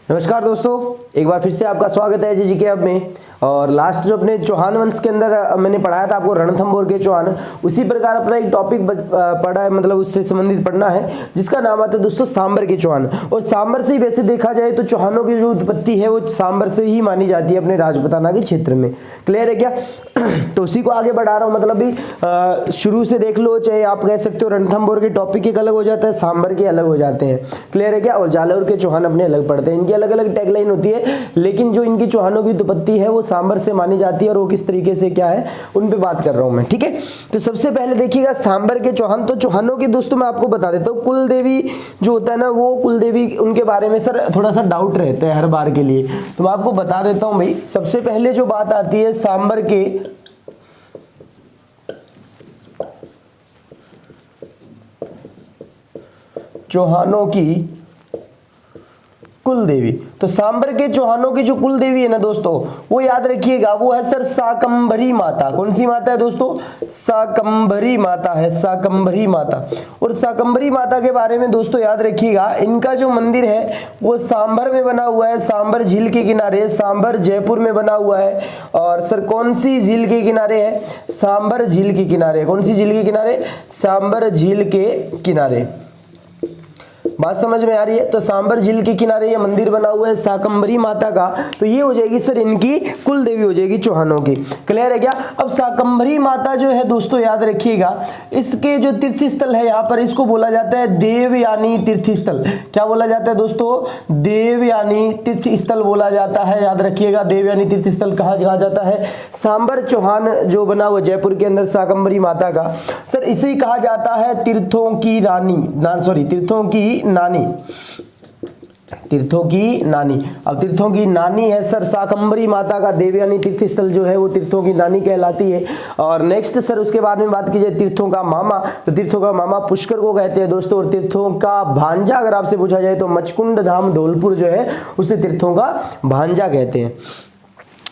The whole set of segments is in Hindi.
नमस्कार दोस्तों, एक बार फिर से आपका स्वागत है जी के अब में। और लास्ट जो अपने चौहान वंश के अंदर मैंने पढ़ाया था आपको रणथंभौर के चौहान, उसी प्रकार अपना एक टॉपिक पढ़ा है, मतलब उससे संबंधित पढ़ना है, जिसका नाम आता है दोस्तों सांबर के चौहान। और सांबर से ही वैसे देखा जाए तो चौहानों की जो उत्पत्ति है वो सांबर से ही मानी जाती है अपने राजपूताना के क्षेत्र में। क्लियर है क्या? तो उसी को आगे बढ़ा रहा हूँ, मतलब भी शुरू से देख लो, चाहे आप कह सकते हो रणथंभौर के टॉपिक एक अलग हो जाता है, सांबर के अलग हो जाते हैं। क्लियर है क्या? और जालौर के चौहान अपने अलग पढ़ते हैं, इनकी अलग अलग टैगलाइन होती है, लेकिन जो इनकी चौहानों की उत्पत्ति है वो सांबर से मानी जाती है। और वो किस तरीके से क्या है उन पे बात कर रहा हूं मैं, ठीक है। तो सबसे पहले देखिएगा सांबर के चौहान। तो चौहानों के दोस्तों मैं आपको बता देता हूँ, कुल देवी जो होता है ना, वो कुल देवी उनके बारे में सर थोड़ा सा डाउट रहता है हर बार के लिए, तो मैं आपको बता देता हूं भाई। सबसे पहले जो बात आती है सांबर के चौहानों की कुल देवी, तो सांबर के चौहानों की जो कुल देवी है ना दोस्तों, वो याद रखिएगा, वो है सर शाकंभरी माता। कौन सी माता है दोस्तों? शाकंभरी माता है, शाकंभरी माता। और शाकंभरी माता के बारे में दोस्तों याद रखिएगा, इनका जो मंदिर है वो सांबर में बना हुआ है, सांबर झील के किनारे, सांबर जयपुर में बना हुआ है। और सर कौन सी झील के किनारे है? सांबर झील के किनारे। कौन सी झील के किनारे? सांबर झील के किनारे। बात समझ में आ रही है? तो सांबर झील के किनारे ये मंदिर बना हुआ है शाकंभरी माता का, तो ये हो जाएगी सर इनकी कुल देवी हो जाएगी चौहानों की। क्लियर है क्या? अब शाकंभरी माता जो है दोस्तों याद रखिएगा, इसके जो तीर्थ स्थल है यहाँ पर, इसको बोला जाता है देवयानी तीर्थ स्थल। क्या बोला जाता है दोस्तों? देवयानी तीर्थ स्थल बोला जाता है। याद रखिएगा, देवयानी तीर्थ स्थल कहाँ कहा जाता है? सांबर चौहान जो बना हुआ जयपुर के अंदर शाकंभरी माता का, सर इसे ही कहा जाता है तीर्थों की रानी, तीर्थों की नानी, तीर्थों की नानी। अब तीर्थों की नानी है सर शाकंभरी माता का देवयानी तीर्थ स्थल जो है वो तीर्थों की नानी कहलाती है। और नेक्स्ट सर उसके बाद में बात की जाए तीर्थों का मामा, तो तीर्थों का मामा पुष्कर को कहते हैं दोस्तों। और तीर्थों का भांजा अगर आपसे पूछा जाए तो मचकुंड धाम धौलपुर जो है उसे तीर्थों का भांजा कहते हैं।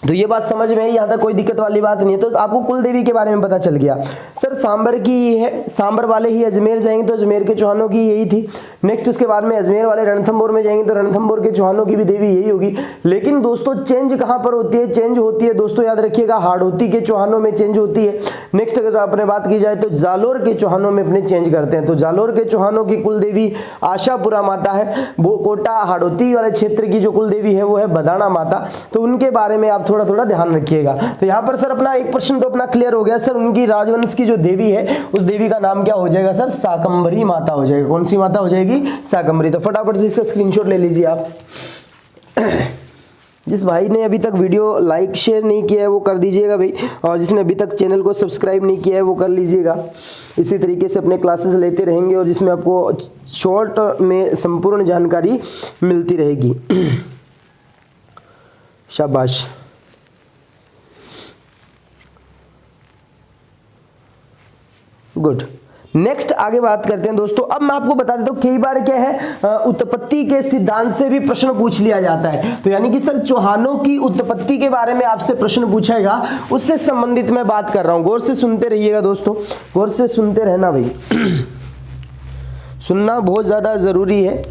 तो ये बात समझ में आई, यहाँ तक कोई दिक्कत वाली बात नहीं है। तो आपको कुल देवी के बारे में पता चल गया। सर सांबर की है, सांबर वाले ही अजमेर जाएंगे तो अजमेर के चौहानों की यही थी। नेक्स्ट उसके बाद में अजमेर वाले रणथंभौर में जाएंगे तो रणथंभौर के चौहानों की भी देवी यही होगी। लेकिन दोस्तों चेंज कहाँ पर होती है? चेंज होती है दोस्तों याद रखिएगा हाड़ौती के चौहानों में चेंज होती है। नेक्स्ट अगर आपने बात की जाए तो जालोर के चौहानों में अपने चेंज करते हैं। तो जालोर के चौहानों की कुल देवी आशापुरा माता है। वो कोटा हाड़ौती वाले क्षेत्र की जो कुल देवी है वो है बदाना माता। तो उनके बारे में आप थोड़ा थोड़ा ध्यान रखिएगा। तो यहाँ पर सर अपना एक प्रश्न तो अपना क्लियर हो गया सर, उनकी राजवंश की जो देवी है उस देवी का नाम क्या हो जाएगा सर? शाकंभरी माता हो जाएगा। कौन सी माता हो जाएगी? शाकंभरी। तो फटाफट से इसका स्क्रीनशॉट ले लीजिए आप। जिस भाई ने अभी तक वीडियो लाइक शेयर नहीं किया है वो कर दीजिएगा भाई, और जिसने अभी तक चैनल को सब्सक्राइब नहीं किया है वो कर लीजिएगा। इसी तरीके से अपने क्लासेस लेते रहेंगे और जिसमें आपको शॉर्ट में संपूर्ण जानकारी मिलती रहेगी। शाबाश। गुड। नेक्स्ट आगे बात करते हैं दोस्तों। अब मैं आपको बता देता हूं, कई बार क्या है उत्पत्ति के सिद्धांत से भी प्रश्न पूछ लिया जाता है। तो यानी कि सर चौहानों की उत्पत्ति के बारे में आपसे प्रश्न पूछेगा, उससे संबंधित मैं बात कर रहा हूं। गौर से सुनते रहिएगा दोस्तों, गौर से सुनते रहना भाई। सुनना बहुत ज्यादा जरूरी है।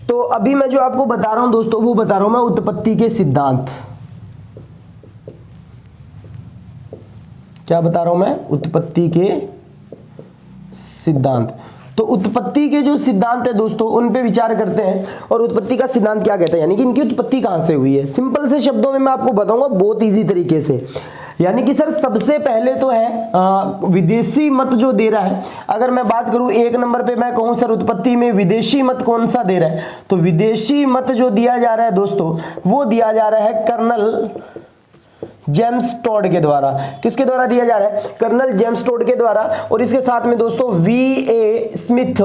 तो अभी मैं जो आपको बता रहा हूं दोस्तों वो बता रहा हूं मैं उत्पत्ति के सिद्धांत। क्या बता रहा हूं मैं? उत्पत्ति के सिद्धांत। तो उत्पत्ति के जो सिद्धांत है दोस्तों उन पे विचार करते हैं। और उत्पत्ति का सिद्धांत क्या कहता है, यानी कि इनकी उत्पत्ति कहां से हुई है। सिंपल से शब्दों में मैं आपको बताऊंगा बहुत इजी तरीके से। यानी कि सर सबसे पहले तो है विदेशी मत जो दे रहा है। अगर मैं बात करूं एक नंबर पे मैं कहूं सर उत्पत्ति में विदेशी मत कौन सा दे रहा है, तो विदेशी मत जो दिया जा रहा है दोस्तों वो दिया जा रहा है कर्नल जेम्स टॉड के द्वारा। किसके द्वारा दिया जा रहा है? कर्नल जेम्स टॉड के द्वारा। और इसके साथ में दोस्तों V.A. स्मिथ,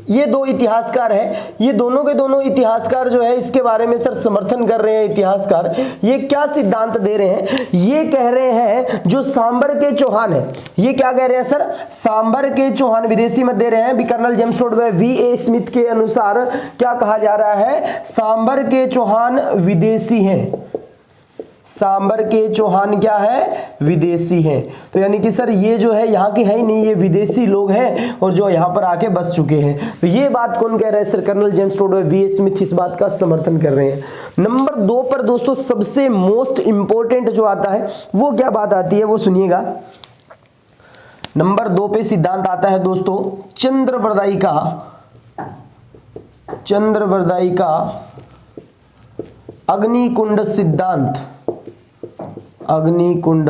ये दो इतिहासकार हैं। ये दोनों के दोनों इतिहासकार जो है इसके बारे में सर समर्थन कर रहे हैं। इतिहासकार ये क्या सिद्धांत दे रहे हैं? ये कह रहे हैं जो सांबर के चौहान है, ये क्या कह रहे हैं सर? सांबर के चौहान विदेशी मत दे रहे हैं। भी कर्नल जेम्स टॉड व V.A. स्मिथ के अनुसार क्या कहा जा रहा है? सांबर के चौहान विदेशी हैं। सांबर के चौहान क्या है, विदेशी हैं। तो यानी कि सर ये जो है यहाँ के है ही नहीं, ये विदेशी लोग हैं और जो यहाँ पर आके बस चुके हैं। तो ये बात कौन कह रहा है, सर कर्नल जेम्स टोड और वी स्मिथ इस बात का समर्थन कर रहे हैं। नंबर 2 पर दोस्तों सबसे मोस्ट इंपॉर्टेंट जो आता है वो क्या बात आती है, वो सुनिएगा। नंबर 2 पे सिद्धांत आता है दोस्तों चंद्रबरदाई का अग्निकुंड सिद्धांत। अग्निकुंड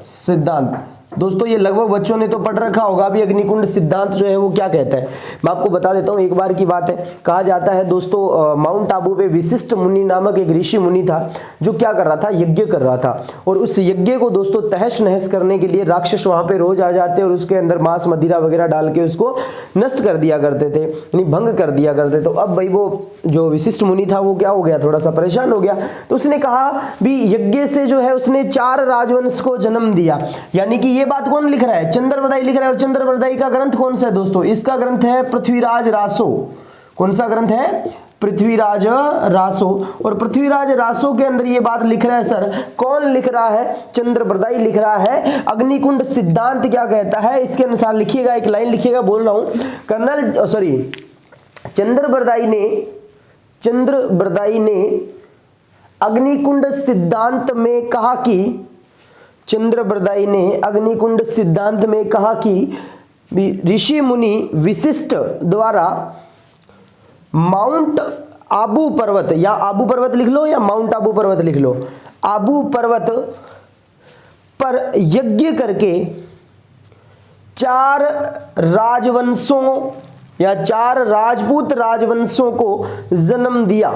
सिद्धांत दोस्तों ये लगभग बच्चों ने तो पढ़ रखा होगा। अभी अग्निकुंड सिद्धांत जो है वो क्या कहता है, मैं आपको बता देता हूँ, एक बार की बात है। कहा जाता है दोस्तों माउंट आबू पे विशिष्ट मुनि नामक एक ऋषि मुनि था जो क्या कर रहा था, यज्ञ कर रहा था। और उस यज्ञ को दोस्तों तहस नहस करने के लिए राक्षस वहां पे रोज आ जाते और उसके अंदर मांस मदिरा वगैरह डाल के उसको नष्ट कर दिया करते थे, यानी भंग कर दिया करते। तो अब भाई वो जो विशिष्ट मुनि था वो क्या हो गया, थोड़ा सा परेशान हो गया। तो उसने कहा भी यज्ञ से जो है उसने 4 राजवंश को जन्म दिया। यानी कि ये बात कौन लिख रहा है, चंद्रबरदाई लिख रहा है। और चंद्रबरदाई का ग्रंथ कौन सा है दोस्तों, इसका ग्रंथ है पृथ्वीराज रासो। कौन सा ग्रंथ है, पृथ्वीराज रासो। और पृथ्वीराज रासो के अंदर ये बात लिख रहा है सर, कौन लिख रहा है, चंद्रबरदाई लिख रहा है। अग्निकुंड सिद्धांत क्या कहता है इसके अनुसार लिखिएगा, एक लाइन लिखिएगा, बोल रहा हूं। चंद्रबरदाई ने अग्निकुंड सिद्धांत में कहा कि चंद्रबरदाई ने अग्निकुंड सिद्धांत में कहा कि ऋषि मुनि विशिष्ट द्वारा माउंट आबू पर्वत, या आबू पर्वत लिख लो या माउंट आबू पर्वत लिख लो, आबू पर्वत पर यज्ञ करके 4 राजवंशों या 4 राजपूत राजवंशों को जन्म दिया।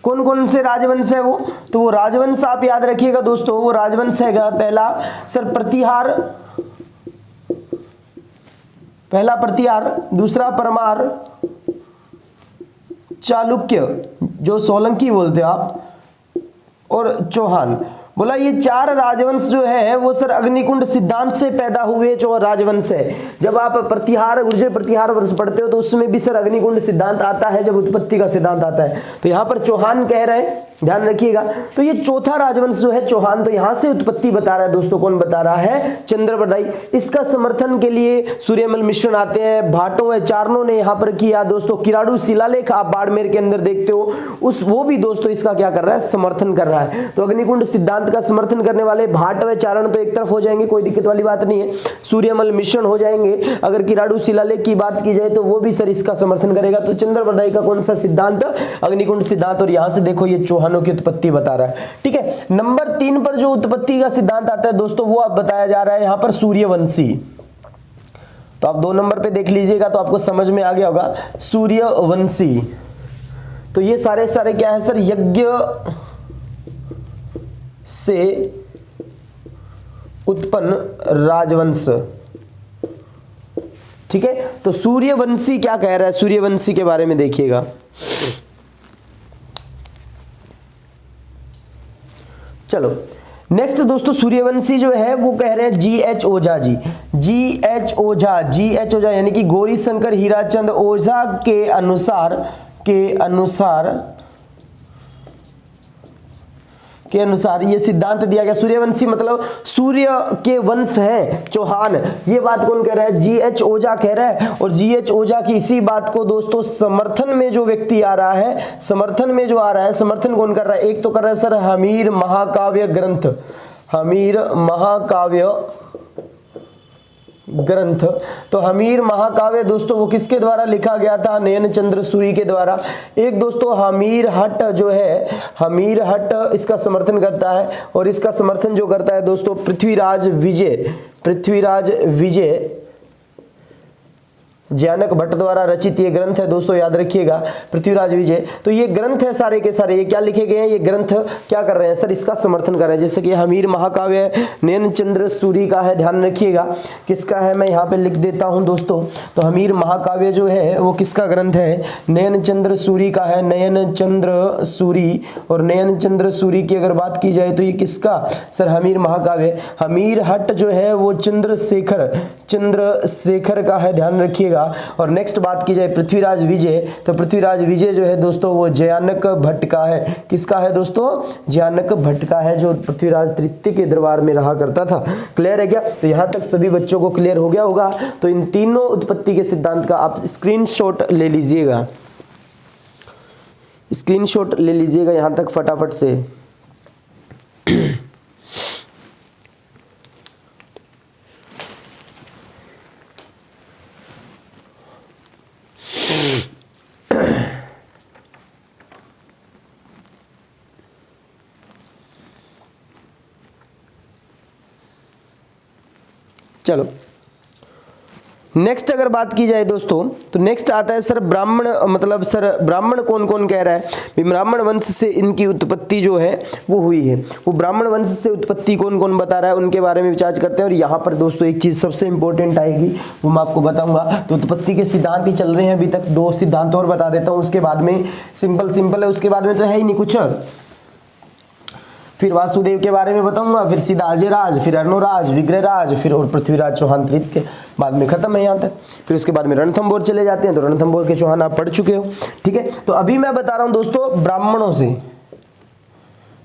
कौन कौन से राजवंश है वो, तो वो राजवंश आप याद रखिएगा दोस्तों, वो राजवंश है पहला सर प्रतिहार, दूसरा परमार, चालुक्य जो सोलंकी बोलते हो आप, और चौहान। बोला ये 4 राजवंश जो है वो सर अग्निकुंड सिद्धांत से पैदा हुए जो राजवंश है। जब आप प्रतिहार ऊर्जा प्रतिहार वर्ष पढ़ते हो तो उसमें भी सर अग्निकुंड सिद्धांत आता है, जब उत्पत्ति का सिद्धांत आता है। तो यहाँ पर चौहान कह रहे हैं, ध्यान रखिएगा। तो ये चौथा राजवंश जो है चौहान, तो यहां से उत्पत्ति बता रहा है दोस्तों, कौन बता रहा है, चंद्रबरदाई। इसका समर्थन के लिए सूर्यमल मिश्रण आते हैं, भाटों व चारणों ने यहाँ पर किया दोस्तों। किराड़ू शिलालेख आप बाड़मेर के अंदर देखते हो, वो भी दोस्तों इसका क्या कर रहा है, समर्थन कर रहा है। तो अग्निकुंड सिद्धांत का समर्थन करने वाले भाट व चारण तो एक तरफ हो जाएंगे, कोई दिक्कत वाली बात नहीं है, सूर्यमल मिश्रण हो जाएंगे। अगर किराड़ू शिलालेख की बात की जाए तो वो भी सर इसका समर्थन करेगा। तो चंद्रबरदाई का कौन सा सिद्धांत, अग्निकुंड सिद्धांत। और यहां से देखो ये चौहानों की उत्पत्ति बता रहा है, ठीक है। नंबर 3 पर जो उत्पत्ति का सिद्धांत आता है दोस्तों वो अब बताया जा रहा है यहां पर सूर्यवंशी। तो आप 2 नंबर पे देख लीजिएगा तो आपको समझ में आ गया होगा, सूर्यवंशी। तो ये सारे क्या है सर, यज्ञ से उत्पन्न राजवंश, ठीक है। तो सूर्यवंशी क्या कह रहा है, सूर्यवंशी के बारे में देखिएगा। चलो नेक्स्ट दोस्तों, सूर्यवंशी जो है वो कह रहे हैं GH ओझा जी, GH ओझा यानी कि गौरी शंकर हीराचंद ओझा के अनुसार ये सिद्धांत दिया गया। सूर्यवंशी मतलब सूर्य के वंश है चौहान, ये बात कौन कह रहा है, GH ओझा कह रहा है। और GH ओझा की इसी बात को दोस्तों समर्थन में जो व्यक्ति आ रहा है, समर्थन कौन कर रहा है, एक तो कर रहा है सर हमीर महाकाव्य ग्रंथ। तो हमीर महाकाव्य दोस्तों वो किसके द्वारा लिखा गया था, नयन चंद्र सूरी के द्वारा। एक दोस्तों हमीर हट जो है, हमीर हट इसका समर्थन करता है, और इसका समर्थन जो करता है दोस्तों पृथ्वीराज विजय जैनक भट्ट द्वारा रचित ये ग्रंथ है दोस्तों, याद रखिएगा, पृथ्वीराज विजय। तो ये ग्रंथ है सारे के सारे, ये क्या लिखे गए हैं, ये ग्रंथ क्या कर रहे हैं सर, इसका समर्थन कर रहे हैं। जैसे कि हमीर महाकाव्य नयन चंद्र सूरी का है, ध्यान रखिएगा किसका है, मैं यहाँ पे लिख देता हूँ दोस्तों। तो हमीर महाकाव्य जो है वो किसका ग्रंथ है, नयन चंद्र सूरी का है, नयन चंद्र सूरी। और नयन चंद्र सूरी की अगर बात की जाए तो ये किसका सर, हमीर महाकाव्य। हमीर हट जो है वो चंद्रशेखर का है, ध्यान रखिएगा। रखिएगा। और नेक्स्ट बात की जाए पृथ्वीराज विजय, तो पृथ्वीराज विजय जो है दोस्तों वो जयानक भट्ट का है। किसका है दोस्तों? जयानक भट्ट का है, जो पृथ्वीराज तृतीय के दरबार में रहा करता था। क्लियर है क्या? तो यहाँ तक सभी बच्चों को क्लियर हो गया होगा। तो इन तीनों उत्पत्ति के सिद्धांत का आप स्क्रीनशॉट ले लीजिएगा, स्क्रीनशॉट ले लीजिएगा यहाँ तक फटाफट से। चलो नेक्स्ट अगर बात की जाए दोस्तों, तो नेक्स्ट आता है सर ब्राह्मण, मतलब सर ब्राह्मण कौन कौन कह रहा है? ब्राह्मण वंश से इनकी उत्पत्ति जो है वो हुई है। वो ब्राह्मण वंश से उत्पत्ति कौन कौन बता रहा है उनके बारे में विचार करते हैं। और यहाँ पर दोस्तों एक चीज सबसे इंपॉर्टेंट आएगी, वो मैं आपको बताऊंगा। तो उत्पत्ति के सिद्धांत ही चल रहे हैं अभी तक, 2 सिद्धांत और बता देता हूँ, उसके बाद में सिंपल है, उसके बाद में तो है ही नहीं कुछ। फिर वासुदेव के बारे में बताऊंगा, फिर सीधा अजयराज, फिर अर्णोराज, विग्रहराज, फिर और पृथ्वीराज चौहान तृतीय, बाद में खत्म है यहाँ तक। फिर उसके बाद में रणथंभौर चले जाते हैं, तो रणथंभौर के चौहान आप पढ़ चुके हो, ठीक है। तो अभी मैं बता रहा हूं दोस्तों ब्राह्मणों से।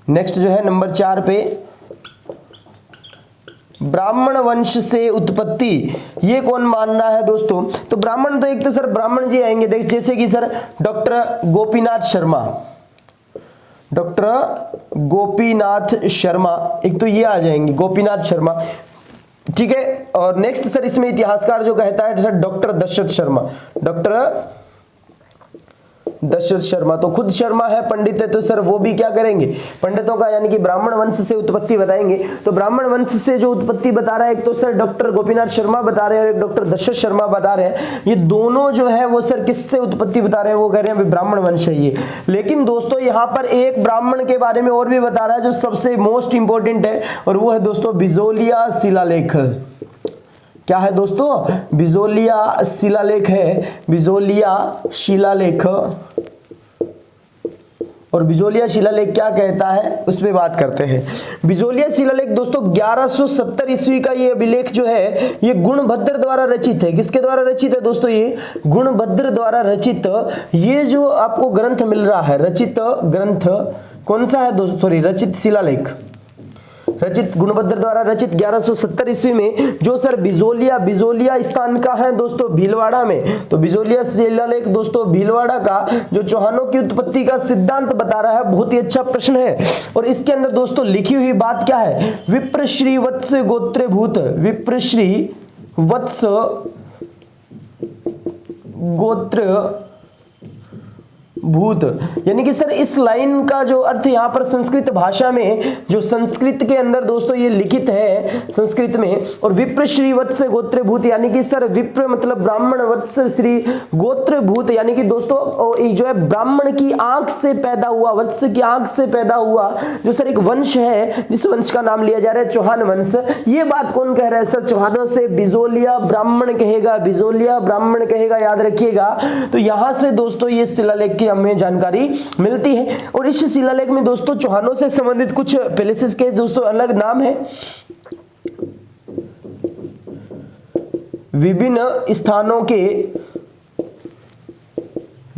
नेक्स्ट जो है नंबर 4 पे, ब्राह्मण वंश से उत्पत्ति, ये कौन मान रहा है दोस्तों? तो ब्राह्मण तो एक तो सर ब्राह्मण जी आएंगे, देख जैसे कि sir doctor Gopinath Sharma, doctor Gopinath Sharma, एक तो ये आ जाएंगे गोपीनाथ शर्मा, ठीक है। और नेक्स्ट सर इसमें इतिहासकार जो कहता है sir doctor Dashrath Sharma, doctor Dashrath Sharma, तो खुद शर्मा है, पंडित है, तो सर वो भी क्या करेंगे? पंडितों का यानी कि ब्राह्मण वंश से उत्पत्ति बताएंगे। तो ब्राह्मण वंश से जो उत्पत्ति बता रहा है एक तो सर डॉक्टर गोपीनाथ शर्मा बता रहे हैं और एक डॉक्टर दशरथ शर्मा बता रहे हैं। ये दोनों जो है वो सर किससे उत्पत्ति बता रहे हैं? वो कह रहे हैं ब्राह्मण वंश है ये। लेकिन दोस्तों यहाँ पर एक ब्राह्मण के बारे में और भी बता रहा है जो सबसे मोस्ट इंपॉर्टेंट है, और वो है दोस्तों बिजोलिया शिलालेख। क्या है दोस्तों? बिजोलिया शिलालेख है, बिजोलिया शिलालेख। और बिजोलिया शिलालेख क्या कहता है उस पर बात करते हैं। बिजोलिया शिलालेख दोस्तों 1170 ईस्वी का ये अभिलेख जो है ये गुणभद्र द्वारा रचित है। किसके द्वारा रचित है दोस्तों? ये गुणभद्र द्वारा रचित ये जो आपको ग्रंथ मिल रहा है, रचित ग्रंथ कौन सा है दोस्तों? सॉरी, रचित शिलालेख, रचित गुणभद्र द्वारा रचित 1170 ईस्वी में, जो सर बिजोलिया स्थान का है दोस्तों भीलवाड़ा में। तो बिजोलिया शिलालेख दोस्तों भीलवाड़ा का जो चौहानों की उत्पत्ति का सिद्धांत बता रहा है, बहुत ही अच्छा प्रश्न है। और इसके अंदर दोस्तों लिखी हुई बात क्या है? विप्रश्री वत्स गोत्र भूत, विप्रश्री वत्स गोत्र भूत, यानी कि सर इस लाइन का जो अर्थ यहाँ पर संस्कृत भाषा में, जो संस्कृत के अंदर दोस्तों ये लिखित है संस्कृत में, और विप्र श्री वत्स गोत्र भूत, यानी कि सर विप्र मतलब ब्राह्मण, वत्स श्री गोत्र भूत, यानी कि दोस्तों जो है ब्राह्मण की आंख से पैदा हुआ, वत्स की आंख से पैदा हुआ जो सर एक वंश है, जिस वंश का नाम लिया जा रहा है चौहान वंश। ये बात कौन कह रहा है सर? चौहानों से बिजोलिया ब्राह्मण कहेगा, बिजोलिया ब्राह्मण कहेगा, याद रखिएगा। तो यहां से दोस्तों ये शिलालेख की हमें जानकारी मिलती है। और इस शिलालेख में दोस्तों चौहानों से संबंधित कुछ पैलेसेस के दोस्तों अलग नाम है, विभिन्न स्थानों के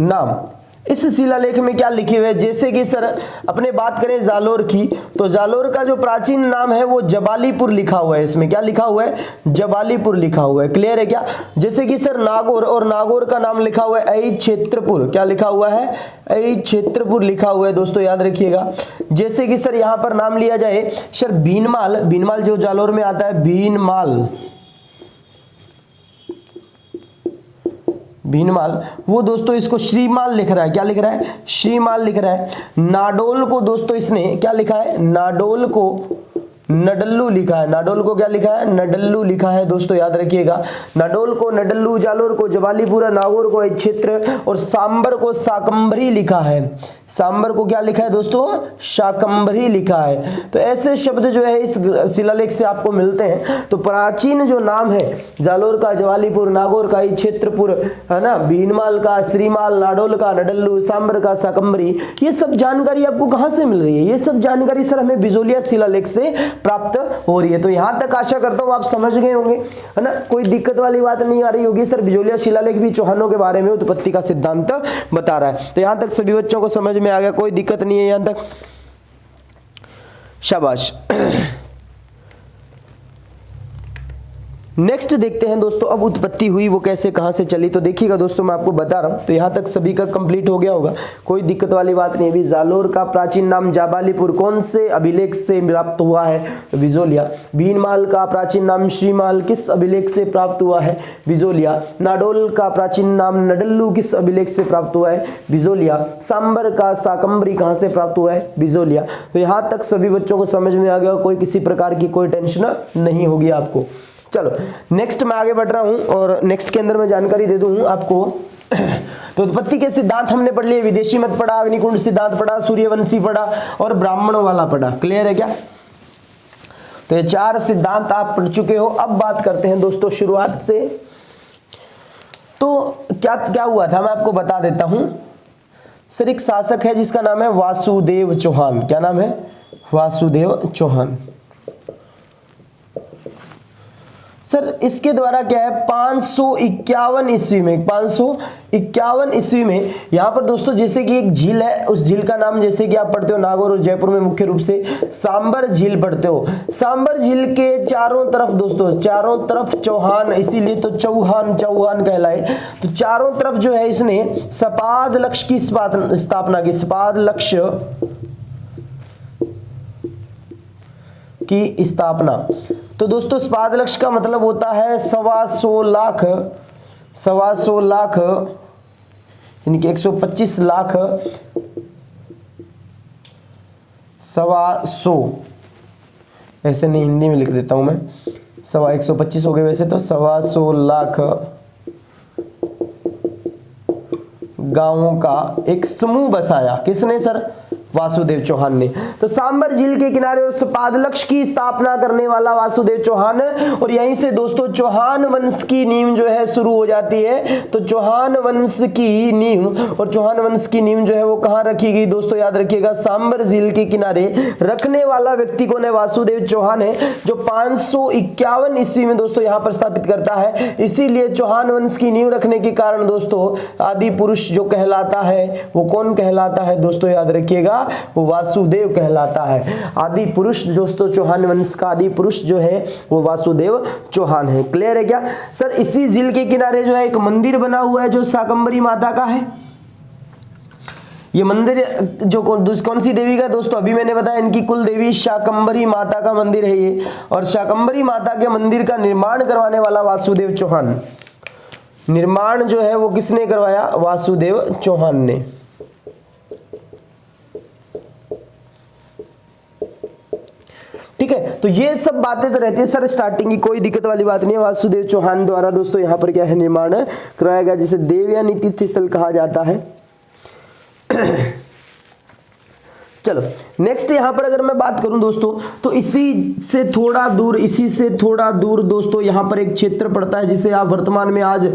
नाम इस शिलालेख में क्या लिखे हुए हैं। जैसे कि सर अपने बात करें जालोर की, तो जालोर का जो प्राचीन नाम है वो जबालीपुर लिखा हुआ है। इसमें क्या लिखा हुआ है? जबालीपुर लिखा हुआ है। क्लियर है क्या? जैसे कि सर नागौर, और नागौर का नाम लिखा हुआ है ऐ क्षेत्रपुर। क्या लिखा हुआ है? ऐ क्षेत्रपुर लिखा हुआ है दोस्तों, याद रखिएगा। जैसे कि सर यहाँ पर नाम लिया जाए सर भीनमाल, भीनमाल जो जालोर में आता है, भीनमाल, भीनमाल, वो दोस्तों इसको श्रीमाल लिख रहा है। क्या लिख रहा है? श्रीमाल लिख रहा है। नाडोल को दोस्तों इसने क्या लिखा है? नाडोल को नडल्लू लिखा है। नाडोल को क्या लिखा है? नडल्लू लिखा है दोस्तों, याद रखिएगा। नाडोल को नडल्लू, जालोर को जबालीपुरा, नागौर को क्षेत्र, और सांबर को साकंभरी लिखा है। सांबर को क्या लिखा है दोस्तों, शाकंभरी लिखा है। तो ऐसे शब्द जो है इस शिलालेख से आपको मिलते हैं। तो प्राचीन जो नाम है, जालोर का जवालीपुर, नागौर का क्षेत्रपुर, है ना, भीनमाल का श्रीमाल, नाडोल का नडल्लू, सांबर का शाकंभरी, ये सब जानकारी आपको कहां से मिल रही है? ये सब जानकारी सर हमें बिजोलिया शिलालेख से प्राप्त हो रही है। तो यहां तक आशा करता हूं आप समझ गए होंगे, है ना, कोई दिक्कत वाली बात नहीं आ रही होगी। सर बिजोलिया शिलालेख भी चौहानों के बारे में उत्पत्ति का सिद्धांत बता रहा है। तो यहां तक सभी बच्चों को समझ में आ गया, कोई दिक्कत नहीं है यहां तक, शाबाश। नेक्स्ट देखते हैं दोस्तों, अब उत्पत्ति हुई वो कैसे कहां से चली। तो देखिएगा दोस्तों, मैं आपको बता रहा हूं, तो यहां तक सभी का कंप्लीट हो गया होगा, कोई दिक्कत वाली बात नहीं। अभी जालोर का प्राचीन नाम जाबालीपुर कौन से अभिलेख से प्राप्त हुआ है? तो बिजोलिया। भीनमाल का प्राचीन नाम श्रीमाल किस अभिलेख से प्राप्त हुआ है? बिजोलिया। नाडोल का प्राचीन नाम नडल्लू किस अभिलेख से प्राप्त हुआ है? बिजोलिया। सांबर का शाकंभरी कहां से प्राप्त हुआ है? बिजोलिया। तो यहां तक सभी बच्चों को समझ में आ गया, कोई किसी प्रकार की कोई टेंशन नहीं होगी आपको। चलो नेक्स्ट मैं आगे बढ़ रहा हूं और नेक्स्ट के अंदर मैं जानकारी दे दूं आपको। तो उत्पत्ति के सिद्धांत हमने पढ़ लिए, विदेशी मत पढ़ा, अग्निकुंड सिद्धांत पढ़ा, सूर्यवंशी पढ़ा और ब्राह्मणों वाला पढ़ा। क्लियर है क्या? तो ये 4 सिद्धांत आप पढ़ चुके हो। अब बात करते हैं दोस्तों शुरुआत से। तो क्या क्या हुआ था मैं आपको बता देता हूं। सर एक शासक है जिसका नाम है वासुदेव चौहान। क्या नाम है? वासुदेव चौहान। सर इसके द्वारा क्या है, 551 ईस्वी में, 551 ईस्वी में यहाँ पर दोस्तों जैसे कि एक झील है, उस झील का नाम जैसे कि आप पढ़ते हो नागौर और जयपुर में मुख्य रूप से सांबर झील पढ़ते हो। सांबर झील के चारों तरफ दोस्तों, चारों तरफ चौहान, इसीलिए तो चौहान कहलाए। तो चारों तरफ जो है इसने सपाद लक्ष्य की स्थापना की, सपाद लक्ष्य की स्थापना। तो दोस्तों सपाद लक्ष्य का मतलब होता है 125 लाख, यानी कि 125 लाख, 125, ऐसे नहीं हिंदी में लिख देता हूं मैं, 125 हो गए वैसे तो, 125 लाख गांवों का एक समूह बसाया। किसने सर? वासुदेव चौहान ने। तो सांबर झील के किनारे और सपाद लक्ष्य की स्थापना करने वाला वासुदेव चौहान। और यहीं से दोस्तों चौहान वंश की नींव जो है शुरू हो जाती है। तो चौहान वंश की नींव, और चौहान वंश की नींव जो है वो कहां रखी गई दोस्तों? याद रखिएगा, सांबर झील के किनारे। रखने वाला व्यक्ति कौन है? वासुदेव चौहान है, जो 551 ईस्वी में दोस्तों यहां पर स्थापित करता है। इसीलिए चौहान वंश की नींव रखने के कारण दोस्तों आदि पुरुष जो कहलाता है वो कौन कहलाता है दोस्तों? याद रखिएगा, वो वासुदेव कहलाता है। आदि पुरुष दोस्तों चौहान वंश का आदि पुरुष जो है वो वासुदेव चौहान है। क्लियर है क्या सर? इसी झील के किनारे जो है एक मंदिर बना हुआ है जो शाकंभरी माता का है। ये मंदिर जो कौन सी देवी का दोस्तों? अभी मैंने बताया इनकी कुल देवी शाकंभरी माता का मंदिर है ये। और शाकंभरी माता के मंदिर का निर्माण करवाने वाला वासुदेव चौहान। निर्माण जो है वो किसने करवाया? वासुदेव चौहान ने। ठीक है, तो ये सब बातें तो रहती है सर स्टार्टिंग की, कोई दिक्कत वाली बात नहीं है। वासुदेव चौहान द्वारा दोस्तों यहाँ पर क्या है, निर्माण कराया गया, जिसे देवयानी तीर्थ स्थल कहा जाता है। चलो नेक्स्ट यहां पर अगर मैं बात करूं दोस्तों, तो इसी से थोड़ा दूर दोस्तों यहां पर एक क्षेत्र पड़ता है जिसे आप वर्तमान में आज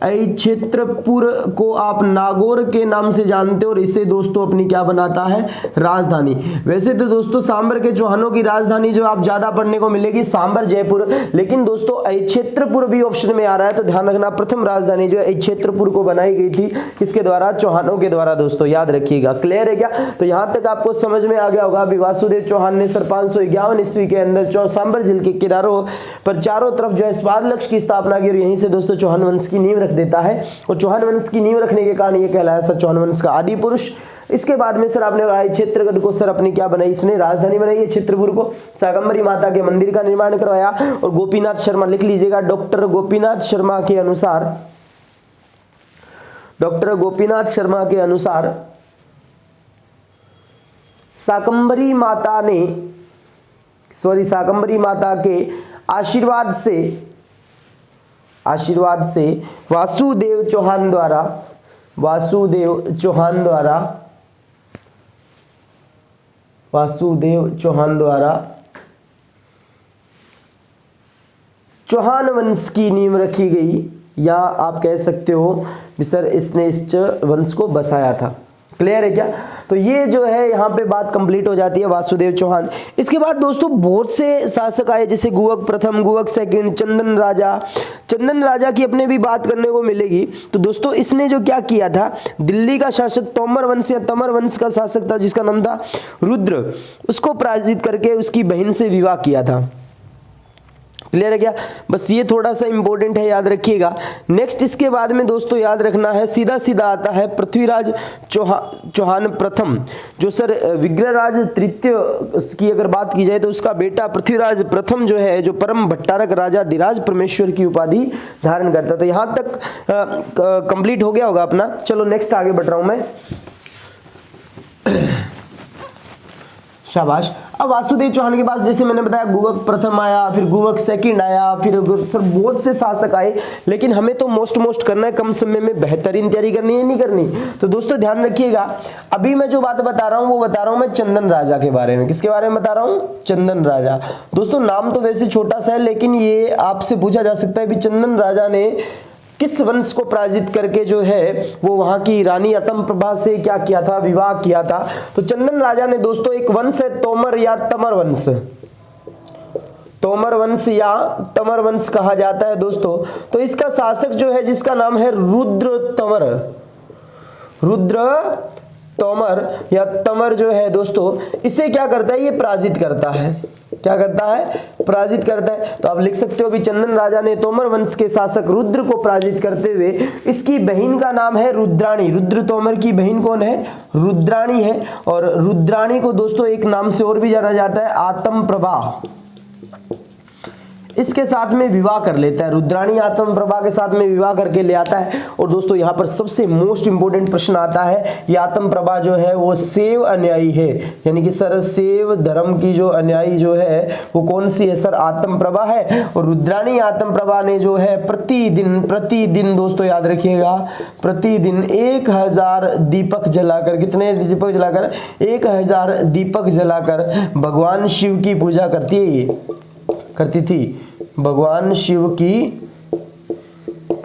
क्षेत्रपुर को आप नागौर के नाम से जानते हो। और इसे दोस्तों अपनी क्या बनाता है? राजधानी। वैसे तो दोस्तों सांबर के चौहानों की राजधानी जो आप ज्यादा पढ़ने को मिलेगी सांबर जयपुर, लेकिन दोस्तों क्षेत्रपुर भी ऑप्शन में आ रहा है। तो ध्यान रखना, प्रथम राजधानी जो है क्षेत्रपुर को बनाई गई थी, किसके द्वारा? चौहानों के द्वारा दोस्तों, याद रखिएगा। क्लियर है क्या? तो यहां तक आपको समझ में आ गया होगा। अभी वासुदेव चौहान ने सर 551 ईस्वी के अंदर सांबर झील के किनारों पर चारों तरफ जो है सपाद लक्ष्य की स्थापना की, और यहीं से दोस्तों चौहान वंश की नींव रख देता है। और चौहान वंश की नींव रखने के कारण ये कहलाया सर चौहान वंश का आदि पुरुष। इसके बाद में सर आपने क्षेत्रगढ़ को सर अपनी क्या बनाई? इसने राजधानी बनाई है क्षेत्रपुर को। शाकंभरी माता के मंदिर का निर्माण करवाया। और गोपीनाथ शर्मा, लिख लीजिएगा, डॉक्टर गोपीनाथ शर्मा के अनुसार शाकंभरी माता के आशीर्वाद से वासुदेव चौहान द्वारा वासुदेव चौहान द्वारा चौहान वंश की नींव रखी गई, या आप कह सकते हो भी सर इसने इस वंश को बसाया था। क्लियर है क्या? तो ये जो है यहाँ पे बात कंप्लीट हो जाती है वासुदेव चौहान। इसके बाद दोस्तों बहुत से शासक आए, जैसे गुवक प्रथम, गुवक सेकंड, चंदन राजा। चंदन राजा की अपने भी बात करने को मिलेगी। तो दोस्तों इसने जो क्या किया था, दिल्ली का शासक तोमर वंश या तमर वंश का शासक था जिसका नाम था रुद्र, उसको पराजित करके उसकी बहन से विवाह किया था। क्लियर है क्या? बस ये थोड़ा सा इंपॉर्टेंट है, याद रखिएगा। नेक्स्ट इसके बाद में दोस्तों याद रखना है, सीधा सीधा आता है पृथ्वीराज चौहान प्रथम, जो सर विग्रहराज तृतीय की अगर बात की जाए तो उसका बेटा पृथ्वीराज प्रथम जो है, जो परम भट्टारक राजा धीराज परमेश्वर की उपाधि धारण करता। तो यहाँ तक कंप्लीट हो गया होगा अपना। चलो नेक्स्ट आगे बढ़ रहा हूं मैं। शाबाश। अब वासुदेव चौहान के पास जैसे मैंने बताया गुवक प्रथम आया, फिर गुवक सेकंड आया, फिर सर बहुत से शासक आए, लेकिन हमें तो मोस्ट करना है, कम समय में बेहतरीन तैयारी करनी है, नहीं करनी। तो दोस्तों ध्यान रखिएगा, अभी मैं जो बात बता रहा हूं वो बता रहा हूं मैं चंदन राजा के बारे में। किसके बारे में बता रहा हूं? चंदन राजा। दोस्तों नाम तो वैसे छोटा सा है, लेकिन ये आपसे पूछा जा सकता है भी चंदन राजा ने किस वंश को पराजित करके जो है वो वहां की रानी अतम प्रभा से क्या किया था, विवाह किया था। तो चंदन राजा ने दोस्तों एक वंश है तोमर या तमर वंश, तोमर वंश या तमर वंश कहा जाता है दोस्तों। तो इसका शासक जो है जिसका नाम है रुद्र तमर, रुद्र तोमर या तमर जो है दोस्तों, इसे क्या करता है, ये पराजित करता है। क्या करता है? पराजित करता है। तो आप लिख सकते हो भी चंदन राजा ने तोमर वंश के शासक रुद्र को पराजित करते हुए इसकी बहन का नाम है रुद्राणी। रुद्र तोमर की बहन कौन है? रुद्राणी है। और रुद्राणी को दोस्तों एक नाम से और भी जाना जाता है, आत्म प्रभा। इसके साथ में विवाह कर लेता है, रुद्राणी आत्म प्रभा के साथ में विवाह करके ले आता है। और दोस्तों यहाँ पर सबसे मोस्ट इंपोर्टेंट प्रश्न आता है, ये आत्म प्रभा जो है वो शैव अनुयायी है, यानी कि सर शैव धर्म की जो अनुयायी जो है वो कौन सी है? सर आत्म प्रभा है। और रुद्राणी आत्म प्रभा ने जो है प्रतिदिन दोस्तों याद रखिएगा, प्रतिदिन 1000 दीपक जलाकर, कितने दीपक जलाकर? 1000 दीपक जलाकर भगवान शिव की पूजा करती है, ये करती थी भगवान शिव की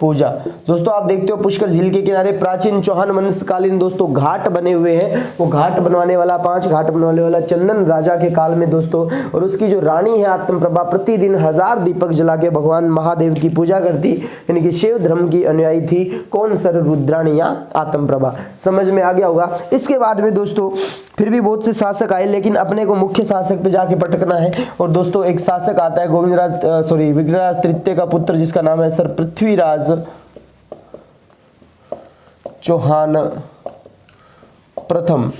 पूजा। दोस्तों आप देखते हो पुष्कर झील के किनारे प्राचीन चौहान वंशकालीन दोस्तों घाट बने हुए हैं। वो घाट बनवाने वाला, 5 घाट बनवाने वाला चंदन राजा के काल में दोस्तों। और उसकी जो रानी है आत्मप्रभा प्रतिदिन 1000 दीपक जला के भगवान महादेव की पूजा करती, यानी कि शिव धर्म की अनुयायी थी। कौन? सर रुद्राणी या आत्मप्रभा। समझ में आ गया होगा। इसके बाद में दोस्तों फिर भी बहुत से शासक आए, लेकिन अपने को मुख्य शासक पे जाके पटकना है। और दोस्तों एक शासक आता है विग्रहराज तृतीय का पुत्र, जिसका नाम है सर पृथ्वीराज चौहान प्रथम,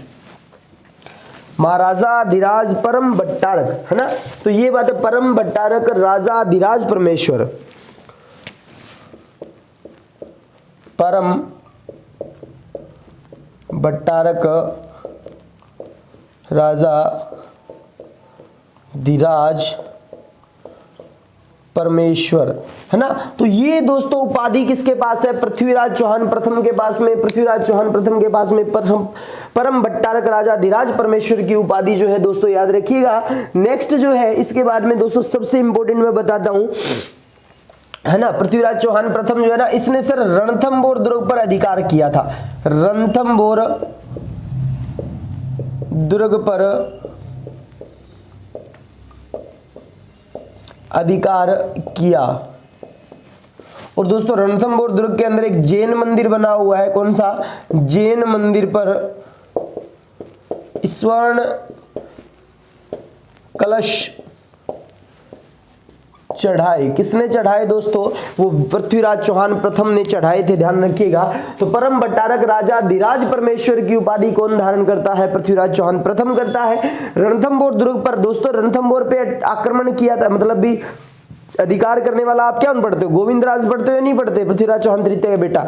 महाराजा धीराज परम भट्टारक, है ना। तो ये बात है, परम भट्टारक राजा धीराज परमेश्वर, परम भट्टारक राजा धीराज परमेश्वर, है ना। तो ये दोस्तों उपाधि किसके पास है? पृथ्वीराज चौहान प्रथम के पास में। पृथ्वीराज चौहान प्रथम के पास में परम भट्टारक राजा धीराज परमेश्वर की उपाधि जो है दोस्तों याद रखिएगा। नेक्स्ट जो है इसके बाद में दोस्तों सबसे इंपॉर्टेंट मैं बताता हूं, है ना। पृथ्वीराज चौहान प्रथम जो है ना, इसने सर रणथंभौर दुर्ग पर अधिकार किया था। रणथंभौर दुर्ग पर अधिकार किया। और दोस्तों रणथंभौर दुर्ग के अंदर एक जैन मंदिर बना हुआ है। कौन सा? जैन मंदिर पर स्वर्ण कलश चढ़ाए। किसने चढ़ाए दोस्तों? वो पृथ्वीराज चौहान प्रथम ने चढ़ाए थे, ध्यान रखिएगा। तो परम भट्टारक राजा धीराज परमेश्वर की उपाधि कौन धारण करता है? पृथ्वीराज चौहान प्रथम करता है। रणथंभौर दुर्ग पर दोस्तों, रणथंभौर पे आक्रमण किया था, मतलब भी अधिकार करने वाला आप क्या पढ़ते हो? गोविंदराज पढ़ते हो या नहीं पढ़ते? पृथ्वीराज चौहान तृतीय का बेटा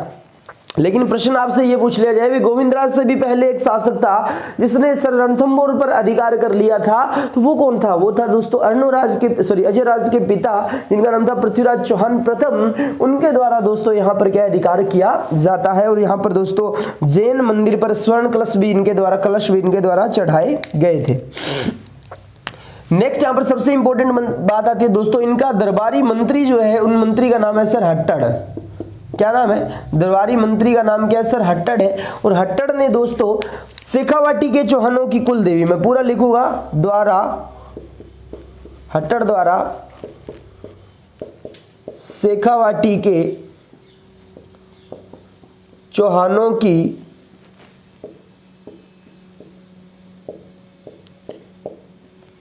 लेकिन प्रश्न आपसे ये पूछ लिया जाए भी गोविंदराज से भी पहले एक शासक था जिसने सर रणथंभौर पर अधिकार कर लिया था, तो वो कौन था? वो था दोस्तों अर्णोराज के सॉरी अजय राज के पिता जिनका नाम था पृथ्वीराज चौहान प्रथम, उनके द्वारा दोस्तों यहाँ पर क्या अधिकार किया जाता है। और यहाँ पर दोस्तों जैन मंदिर पर स्वर्ण कलश भी इनके द्वारा चढ़ाए गए थे। नेक्स्ट यहाँ पर सबसे इंपॉर्टेंट बात आती है दोस्तों, इनका दरबारी मंत्री जो है उन मंत्री का नाम है सर हट्टड़। क्या नाम है? दरबारी मंत्री का नाम क्या है सर? हट्टड़ है। और हट्टड़ ने दोस्तों शेखावाटी के चौहानों की कुल देवी, मैं पूरा लिखूंगा, हट्टड़ द्वारा शेखावाटी के चौहानों की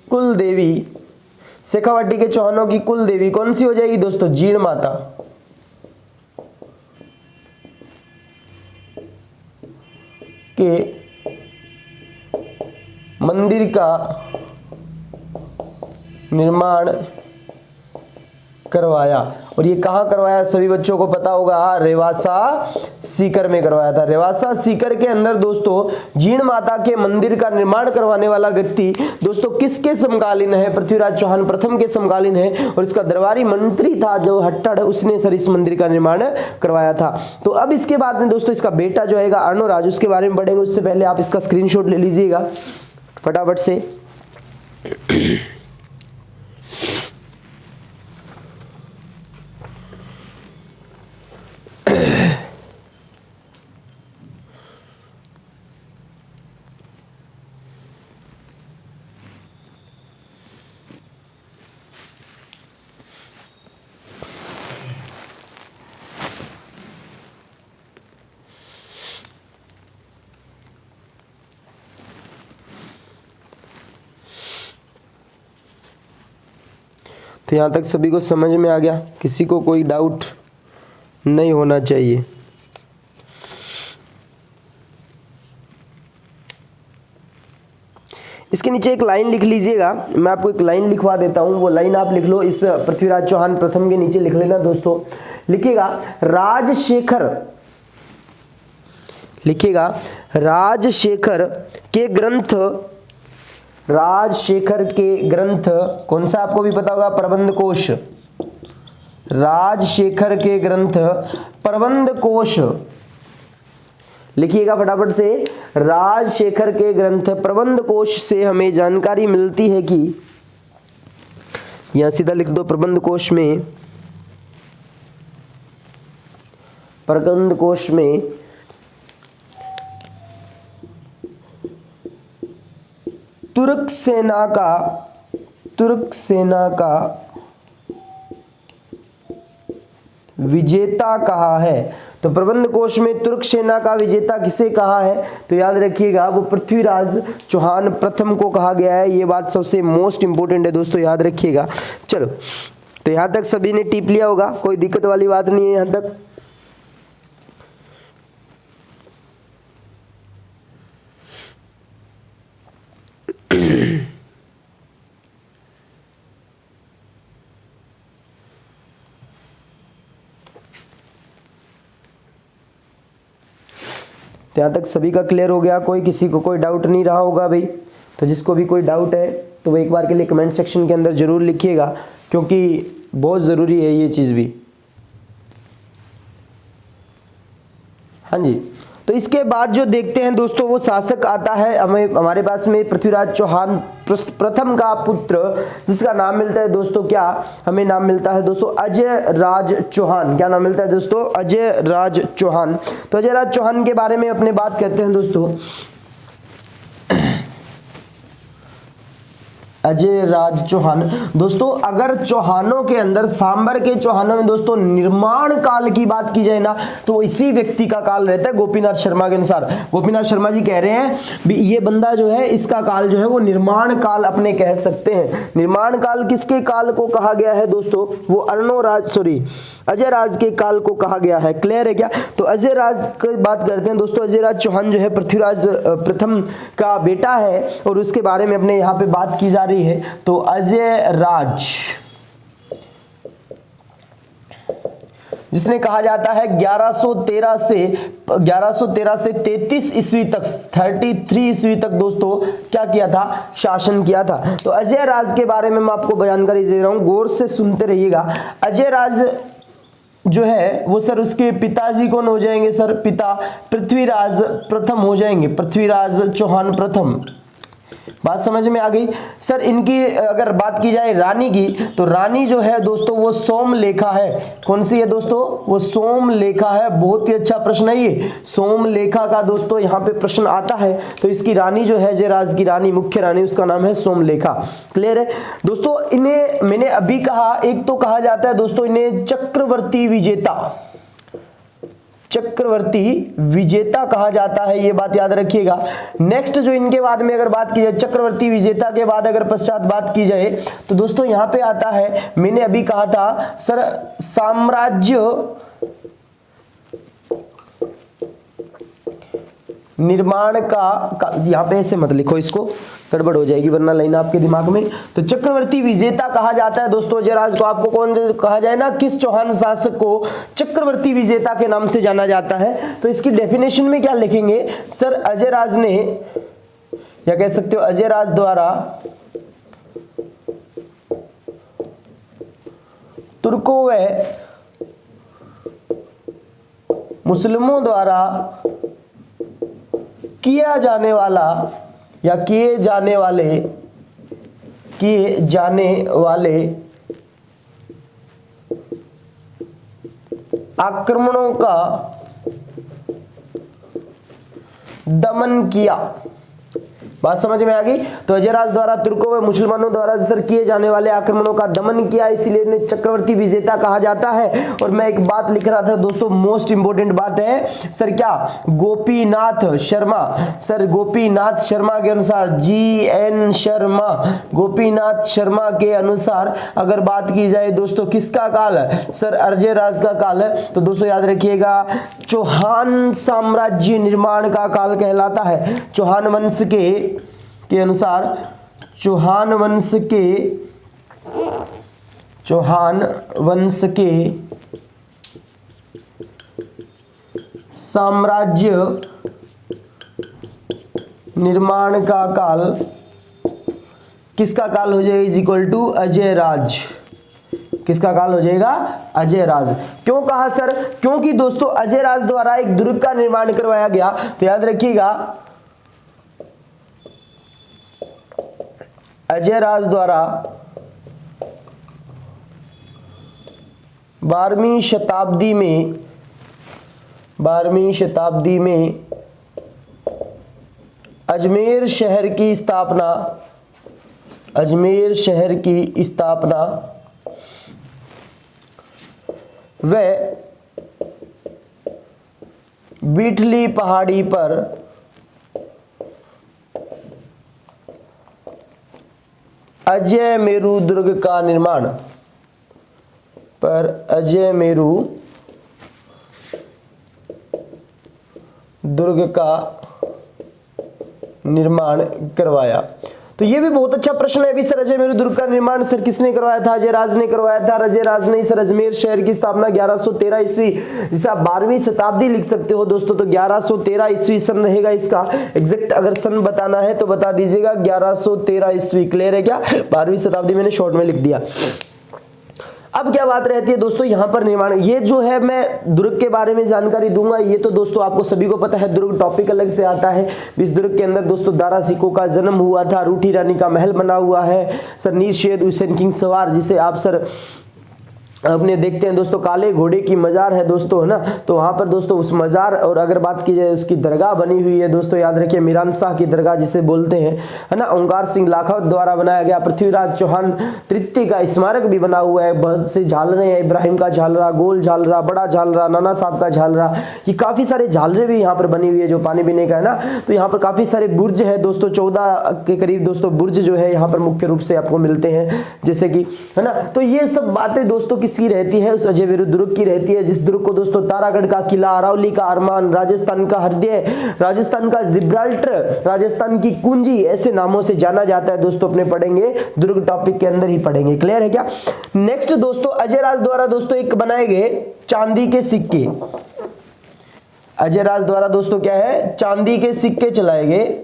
कुल देवी, शेखावाटी के चौहानों की कुल देवी कौन सी हो जाएगी दोस्तों? जीण माता। के मंदिर का निर्माण करवाया। और ये कहाँ करवाया? सभी बच्चों को पता होगा, रेवासा सीकर में करवाया था। रेवासा सीकर के अंदर दोस्तों जीण माता के मंदिर का निर्माण करवाने वाला व्यक्ति दोस्तों किसके समकालीन है? पृथ्वीराज चौहान प्रथम के समकालीन है। और इसका दरबारी मंत्री था जो हट्टड़, उसने सर इस मंदिर का निर्माण करवाया था। तो अब इसके बाद में दोस्तों इसका बेटा जो है अर्णोराज, उसके बारे में पढ़ेंगे। उससे पहले आप इसका स्क्रीनशॉट ले लीजिएगा फटाफट से। तो यहाँ तक सभी को समझ में आ गया, किसी को कोई डाउट नहीं होना चाहिए। इसके नीचे एक लाइन लिख लीजिएगा, मैं आपको एक लाइन लिखवा देता हूँ, वो लाइन आप लिख लो। इस पृथ्वीराज चौहान प्रथम के नीचे लिख लेना दोस्तों, लिखिएगा राजशेखर, लिखिएगा राजशेखर के ग्रंथ, राजशेखर के ग्रंथ कौन सा आपको भी पता होगा? प्रबंध कोश। राजशेखर के ग्रंथ प्रबंध कोश, लिखिएगा फटाफट से। राजशेखर के ग्रंथ प्रबंध कोश से हमें जानकारी मिलती है कि, यहां सीधा लिख दो प्रबंध कोश में, प्रबंध कोश में तुर्क सेना का विजेता कहा है। तो प्रबंध कोश में तुर्क सेना का विजेता किसे कहा है? तो याद रखिएगा वो पृथ्वीराज चौहान प्रथम को कहा गया है। ये बात सबसे मोस्ट इंपोर्टेंट है दोस्तों, याद रखिएगा। चलो, तो यहां तक सभी ने टिप लिया होगा, कोई दिक्कत वाली बात नहीं है यहां तक। तो यहाँ तक सभी का क्लियर हो गया, कोई किसी को कोई डाउट नहीं रहा होगा भाई। तो जिसको भी कोई डाउट है तो वो एक बार के लिए कमेंट सेक्शन के अंदर ज़रूर लिखिएगा, क्योंकि बहुत ज़रूरी है ये चीज़ भी। हाँ जी, तो इसके बाद जो देखते हैं दोस्तों वो शासक आता है हमारे पास में पृथ्वीराज चौहान प्रथम का पुत्र, जिसका नाम मिलता है दोस्तों क्या? हमें नाम मिलता है दोस्तों अजय राज चौहान। क्या नाम मिलता है दोस्तों? अजय राज चौहान। तो अजय राज चौहान के बारे में अपने बात करते हैं दोस्तों। अजय राज चौहान दोस्तों, अगर चौहानों के अंदर सांबर के चौहानों में दोस्तों निर्माण काल की बात की जाए ना, तो इसी व्यक्ति का काल रहता है। गोपीनाथ शर्मा के अनुसार, गोपीनाथ शर्मा जी कह रहे हैं भी ये बंदा जो है इसका काल जो है वो निर्माण काल अपने कह सकते हैं। निर्माण काल किसके काल को कहा गया है दोस्तों? वो अजय राज के काल को कहा गया है। क्लियर है क्या? तो अजय राज की बात करते हैं दोस्तों। अजय राज चौहान जो है पृथ्वीराज प्रथम का बेटा है और उसके बारे में अपने यहाँ पे बात की जा रही है। तो अजय राज जिसने कहा जाता है 1113 से 33 ईस्वी तक, 33 ईस्वी तक दोस्तों क्या किया था, शासन किया था। तो अजय राज के बारे में मैं आपको जानकारी दे रहा हूं, गौर से सुनते रहिएगा। अजय राज जो है वो सर उसके पिताजी कौन हो जाएंगे सर, पिता पृथ्वीराज प्रथम हो जाएंगे, पृथ्वीराज चौहान प्रथम। बात समझ में आ गई सर। इनकी अगर बात की जाए रानी की, तो रानी जो है दोस्तों वो सोमलेखा है। कौन सी है दोस्तों, वो सोमलेखा है। बहुत ही अच्छा प्रश्न है ये, सोमलेखा का दोस्तों यहाँ पे प्रश्न आता है। तो इसकी रानी जो है, जयराज की रानी, मुख्य रानी, उसका नाम है सोमलेखा। क्लियर है दोस्तों। इन्हें मैंने अभी कहा, एक तो कहा जाता है दोस्तों इन्हें चक्रवर्ती विजेता, चक्रवर्ती विजेता कहा जाता है, ये बात याद रखिएगा। नेक्स्ट जो इनके बाद में अगर बात की जाए, चक्रवर्ती विजेता के बाद अगर पश्चात बात की जाए, तो दोस्तों यहां पे आता है, मैंने अभी कहा था सर साम्राज्य निर्माण का यहां पे ऐसे मत लिखो, इसको गड़बड़ हो जाएगी वरना लाइन आपके दिमाग में। तो चक्रवर्ती विजेता कहा जाता है दोस्तों जयराज को। आपको कौन कहा जाए ना, किस चौहान शासक को चक्रवर्ती विजेता के नाम से जाना जाता है। तो इसकी डेफिनेशन में क्या लिखेंगे सर, अजय राज ने, या कह सकते हो अजय राज द्वारा तुर्कों व मुस्लिमों द्वारा किया जाने वाला या किए जाने वाले आक्रमणों का दमन किया। बात समझ में आ गई। तो अजय राज द्वारा तुर्कों व मुसलमानों द्वारा सर किए जाने वाले आक्रमणों का दमन किया, इसीलिए इन्हें चक्रवर्ती विजेता कहा जाता है। और मैं एक बात लिख रहा था दोस्तों, मोस्ट इंपोर्टेंट बात है सर, क्या गोपीनाथ शर्मा, सर गोपीनाथ शर्मा के अनुसार, GN शर्मा, गोपीनाथ शर्मा के अनुसार अगर बात की जाए दोस्तों किसका काल है सर, अजय राज का काल है। तो दोस्तों याद रखिएगा चौहान साम्राज्य निर्माण का काल कहलाता है। चौहान वंश के अनुसार, चौहान वंश के साम्राज्य निर्माण का काल किसका काल हो जाएगा, इज इक्वल टू अजय राज। किसका काल हो जाएगा, अजय राज। क्यों कहा सर, क्योंकि दोस्तों अजय राज द्वारा एक दुर्ग का निर्माण करवाया गया। तो याद रखिएगा अजय राज द्वारा 12वीं शताब्दी में अजमेर शहर की स्थापना व बीठली पहाड़ी पर अजय मेरू दुर्ग का निर्माण, अजय मेरू दुर्ग का निर्माण करवाया। तो ये भी बहुत अच्छा प्रश्न है। अभी सर अजय मेरू दुर्ग का निर्माण सर किसने करवाया था, अजय राज ने करवाया था। अजय राज ने सर अजमेर शहर की स्थापना 1113 ईस्वी, जिसे आप 12वीं शताब्दी लिख सकते हो दोस्तों। तो 1113 ईस्वी सन रहेगा इसका। एग्जैक्ट अगर सन बताना है तो बता दीजिएगा 1113 ईस्वी। क्लियर है क्या, 12वीं शताब्दी मैंने शॉर्ट में लिख दिया। अब क्या बात रहती है दोस्तों यहाँ पर निर्माण, ये जो है मैं दुर्ग के बारे में जानकारी दूंगा। ये तो दोस्तों आपको सभी को पता है, दुर्ग टॉपिक अलग से आता है। इस दुर्ग के अंदर दोस्तों दारा सिकों का जन्म हुआ था, रूठी रानी का महल बना हुआ है सर, नीर शेद हुसैन किंग सवार, जिसे आप सर अपने देखते हैं दोस्तों काले घोड़े की मजार है दोस्तों, है ना। तो वहां पर दोस्तों उस मजार, और अगर बात की जाए उसकी दरगाह बनी हुई है दोस्तों, याद रखिए मीरान शाह की दरगाह जिसे बोलते हैं, है ना। ओंकार सिंह लाखावत द्वारा बनाया गया पृथ्वीराज चौहान तृतीय का स्मारक भी बना हुआ है। बहुत से झालरे हैं, इब्राहिम का झालरा, गोल झालरा, बड़ा झालरा, नाना साहब का झालरा, ये काफी सारे झालरे भी यहाँ पर बनी हुई है जो पानी पीने का, है ना। तो यहाँ पर काफी सारे बुर्ज है दोस्तों, 14 के करीब दोस्तों बुर्ज जो है यहाँ पर मुख्य रूप से आपको मिलते हैं, जैसे कि, है ना। तो ये सब बातें दोस्तों किसकी रहती है, उस अजय मेरू दुर्ग की रहती है, जिस दुर्ग को दोस्तों तारागढ़ का किला, अरावली का अरमान, राजस्थान का हृदय, राजस्थान का जिब्राल्टर, राजस्थान की कुंजी, ऐसे नामों से जाना जाता है दोस्तों। अपने पढ़ेंगे दुर्ग टॉपिक के अंदर ही पढ़ेंगे। क्लियर है क्या। नेक्स्ट दोस्तों अजय राज द्वारा दोस्तों एक बनाए गए चांदी के सिक्के, अजयराज द्वारा दोस्तों क्या है, चांदी के सिक्के चलाए गए।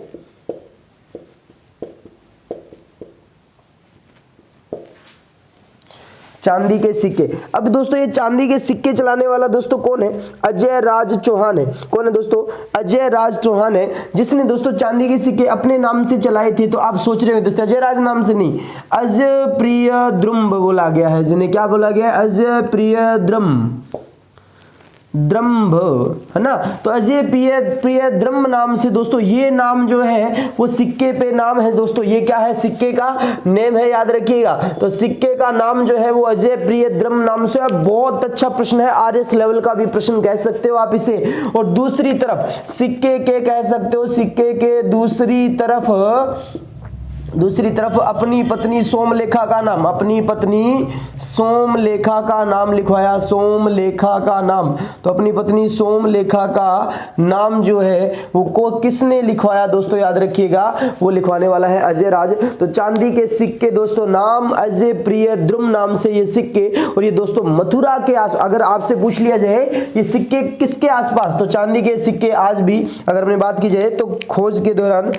चांदी के सिक्के। अब दोस्तों ये चांदी के सिक्के चलाने वाला दोस्तों कौन है, अजयराज चौहान है। कौन है दोस्तों, अजयराज चौहान है, जिसने दोस्तों चांदी के सिक्के अपने नाम से चलाए थे। तो आप सोच रहे हो दोस्तों अजयराज नाम से नहीं, अजप्रियद्रुम बोला गया है, जिन्हें क्या बोला गया है, अजप्रियद्रुम द्रम्भ, है ना। तो अजय प्रियद्रम नाम से दोस्तों ये नाम जो है वो सिक्के पे नाम है दोस्तों। ये क्या है, सिक्के का नेम है, याद रखिएगा। तो सिक्के का नाम जो है वो अजय प्रियद्रम नाम से है। बहुत अच्छा प्रश्न है, आरएस लेवल का भी प्रश्न कह सकते हो आप इसे। और दूसरी तरफ सिक्के के कह सकते हो, सिक्के के दूसरी तरफ अपनी पत्नी सोमलेखा का नाम, अपनी पत्नी सोमलेखा का नाम लिखवाया, सोमलेखा का नाम। तो अपनी पत्नी सोमलेखा का नाम जो है वो को किसने लिखवाया दोस्तों, याद रखिएगा, वो लिखवाने वाला है अजयराज। तो चांदी के सिक्के दोस्तों नाम अजय प्रियद्रुम नाम से ये सिक्के, और ये दोस्तों मथुरा के अगर आपसे पूछ लिया जाए ये सिक्के किसके आसपास, तो चांदी के सिक्के आज भी अगर हमने बात की जाए तो खोज के दौरान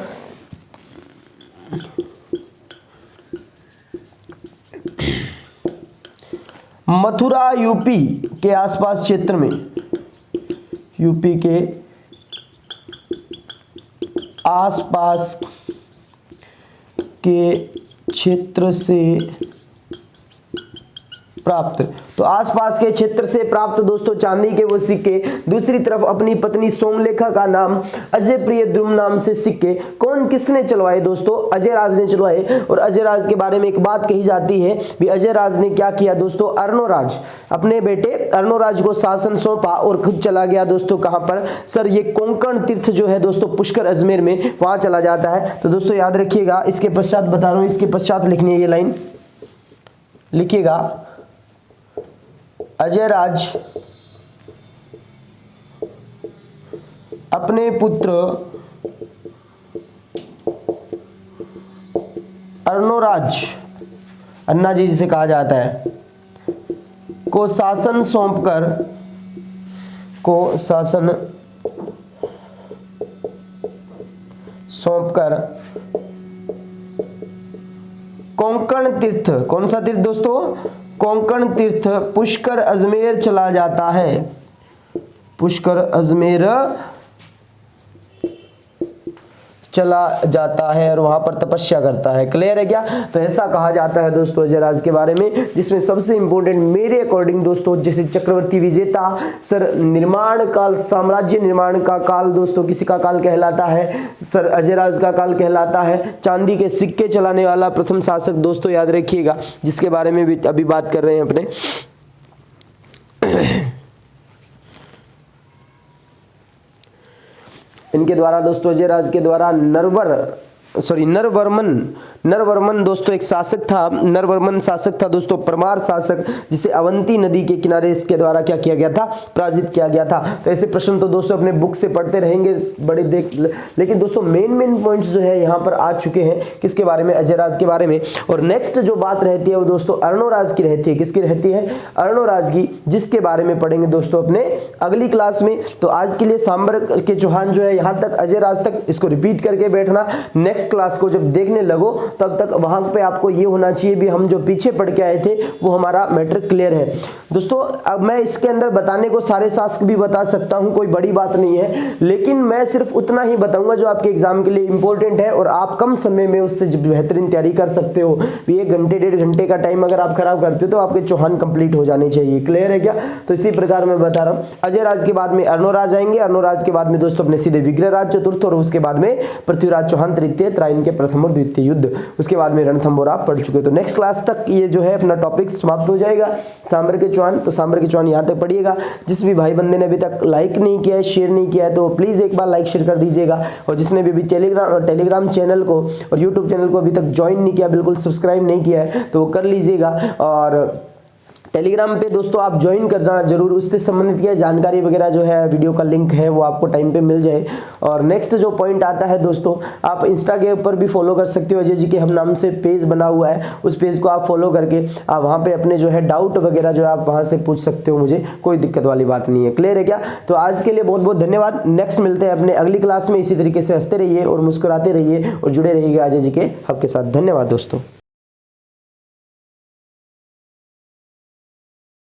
मथुरा यूपी के आसपास क्षेत्र में, यूपी के आसपास के क्षेत्र से प्राप्त। तो आसपास के क्षेत्र से प्राप्त दोस्तों चांदी के वो सिक्के। दूसरी तरफ अपनी पत्नी सोमलेखा का नाम अजय प्रियद्रुम नाम से सिक्के कौन किसने चलवाए दोस्तों, अजयराज ने चलवाए। और अजयराज के बारे में एक बात कही जाती है भी, अजयराज ने क्या किया दोस्तों, अर्णोराज, अपने बेटे अर्णोराज को शासन सौंपा और खुद चला गया दोस्तों कहां पर, सर ये कोंकण तीर्थ जो है दोस्तों पुष्कर अजमेर में, वहां चला जाता है। तो दोस्तों याद रखिएगा, इसके पश्चात बता रहा हूं, इसके पश्चात लिखनी है ये लाइन, लिखिएगा, अजयराज अपने पुत्र अर्णोराज, अन्ना जी जिसे कहा जाता है, को शासन सौंपकर कोंकण तीर्थ, कौन सा तीर्थ दोस्तों, कोंकण तीर्थ पुष्कर अजमेर चला जाता है, पुष्कर अजमेर चला जाता है और वहां पर तपस्या करता है। क्लियर है क्या। तो ऐसा कहा जाता है दोस्तों अजयराज के बारे में, जिसमें सबसे इंपॉर्टेंट मेरे अकॉर्डिंग दोस्तों, जैसे चक्रवर्ती विजेता, सर निर्माण काल, साम्राज्य निर्माण का काल दोस्तों किसी का काल कहलाता है, सर अजयराज का काल कहलाता है। चांदी के सिक्के चलाने वाला प्रथम शासक दोस्तों याद रखिएगा, जिसके बारे में भी अभी बात कर रहे हैं अपने। इनके द्वारा दोस्तों अजयराज के द्वारा नरवर्मन दोस्तों एक शासक था, नरवर्मन शासक था दोस्तों, परमार शासक, जिसे अवंती नदी के किनारे इसके द्वारा क्या किया गया था, पराजित किया गया था। तो ऐसे प्रश्न तो दोस्तों अपने बुक से पढ़ते रहेंगे बड़े लेकिन दोस्तों मेन पॉइंट्स जो है यहाँ पर आ चुके हैं, किसके बारे में, अजयराज के बारे में। और नेक्स्ट जो बात रहती है वो दोस्तों अर्णोराज की रहती है, किसकी रहती है, अर्णोराज की, जिसके बारे में पढ़ेंगे दोस्तों अपने अगली क्लास में। तो आज के लिए सांबर के चौहान जो है यहाँ तक, अजयराज तक, इसको रिपीट करके बैठना। नेक्स्ट क्लास को जब देखने लगो तब तक वहां पे आपको ये होना चाहिए भी हम जो पीछे पढ़ के आए थे वो हमारा मैटर क्लियर है दोस्तों। अब मैं इसके अंदर बताने को सारे शास्त्र भी बता सकता हूं, कोई बड़ी बात नहीं है, लेकिन मैं सिर्फ उतना ही बताऊंगा जो आपके एग्जाम के लिए इंपॉर्टेंट है और आप कम समय में उससे बेहतरीन तैयारी कर सकते हो। 1 घंटे 1.5 घंटे का टाइम अगर आप खराब करते हो तो आपके चौहान कंप्लीट हो जाने चाहिए। क्लियर है क्या। तो इसी प्रकार मैं बता रहा हूं, अजयराज के बाद में अर्णोराज आएंगे, अर्णोराज के बाद में दोस्तों अपने सीधे विग्रहराज चतुर्थ, और उसके बाद में पृथ्वीराज चौहान तृतीय, त्राइन के प्रथम और द्वितीय युद्ध, उसके बाद में रणथंबोर आप पढ़ चुके हो। तो नेक्स्ट क्लास तक ये जो है अपना टॉपिक समाप्त हो जाएगा सांबर के चौहान। तो सांबर के चौहान यहाँ तक पढ़िएगा। जिस भी भाई बंदे ने अभी तक लाइक नहीं किया है, शेयर नहीं किया है, तो प्लीज एक बार लाइक शेयर कर दीजिएगा। और जिसने भी टेलीग्राम चैनल को और यूट्यूब चैनल को अभी तक ज्वाइन नहीं किया, बिल्कुल सब्सक्राइब नहीं किया है, तो वो कर लीजिएगा। और टेलीग्राम पे दोस्तों आप ज्वाइन करना जरूर, उससे संबंधित क्या जानकारी वगैरह जो है, वीडियो का लिंक है वो आपको टाइम पे मिल जाए। और नेक्स्ट जो पॉइंट आता है दोस्तों, आप इंस्टा के ऊपर भी फॉलो कर सकते हो, अजय जी के हम नाम से पेज बना हुआ है, उस पेज को आप फॉलो करके आप वहाँ पे अपने जो है डाउट वगैरह जो है आप वहाँ से पूछ सकते हो, मुझे कोई दिक्कत वाली बात नहीं है। क्लियर है क्या? तो आज के लिए बहुत बहुत धन्यवाद। नेक्स्ट मिलते हैं अपने अगली क्लास में। इसी तरीके से हंसते रहिए और मुस्कुराते रहिए और जुड़े रहिएगा अजय जी के हब के साथ। धन्यवाद दोस्तों।